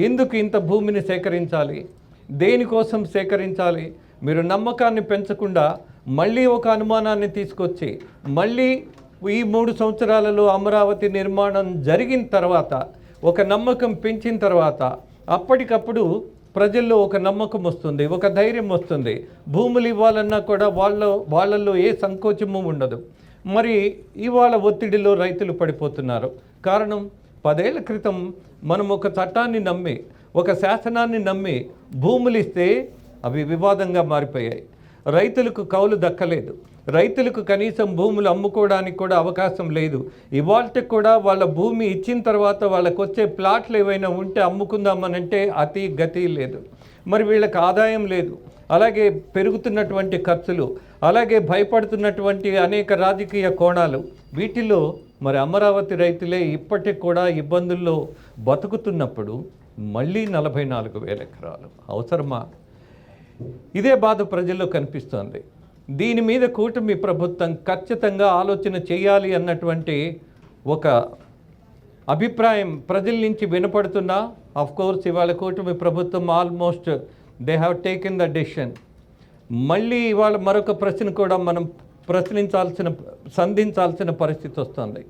ఎందుకు ఇంత భూమిని సేకరించాలి, దేనికోసం సేకరించాలి? మీరు నమ్మకాన్ని పెంచకుండా మళ్ళీ ఒక అనుమానాన్ని తీసుకొచ్చి మళ్ళీ ఈ 3 సంవత్సరాలలో అమరావతి నిర్మాణం జరిగిన తర్వాత ఒక నమ్మకం పెంచిన తర్వాత అప్పటికప్పుడు ప్రజల్లో ఒక నమ్మకం వస్తుంది, ఒక ధైర్యం వస్తుంది. భూములు ఇవ్వాలన్నా కూడా వాళ్ళల్లో ఏ సంకోచము ఉండదు. మరి ఇవాళ ఒత్తిడిలో రైతులు పడిపోతున్నారు. కారణం 10 ఏళ్ల క్రితం మనం ఒక చట్టాన్ని నమ్మి, ఒక శాసనాన్ని నమ్మి భూములు ఇస్తే అవి వివాదంగా మారిపోయాయి. రైతులకు కౌలు దక్కలేదు, రైతులకు కనీసం భూములు అమ్ముకోవడానికి కూడా అవకాశం లేదు. ఇవాళకి కూడా వాళ్ళ భూమి ఇచ్చిన తర్వాత వాళ్ళకు వచ్చే ప్లాట్లు ఏవైనా ఉంటే అమ్ముకుందామనంటే అతి గతి లేదు. మరి వీళ్ళకి ఆదాయం లేదు, అలాగే పెరుగుతున్నటువంటి ఖర్చులు, అలాగే భయపడుతున్నటువంటి అనేక రాజకీయ కోణాలు, వీటిలో మరి అమరావతి రైతులే ఇప్పటికి కూడా ఇబ్బందుల్లో బతుకుతున్నప్పుడు మళ్ళీ 44,000 ఎకరాలు అవసరమా? ఇదే బాధ ప్రజల్లో కనిపిస్తోంది. దీని మీద కూటమి ప్రభుత్వం ఖచ్చితంగా ఆలోచన చేయాలి అన్నటువంటి ఒక అభిప్రాయం ప్రజల నుంచి వినపడుతున్నా, ఆఫ్కోర్స్ ఇవాళ కూటమి ప్రభుత్వం almost they have taken the decision. మళ్ళీ ఇవాళ మరొక ప్రశ్న కూడా మనం సంధించాల్సిన పరిస్థితి వస్తుంది.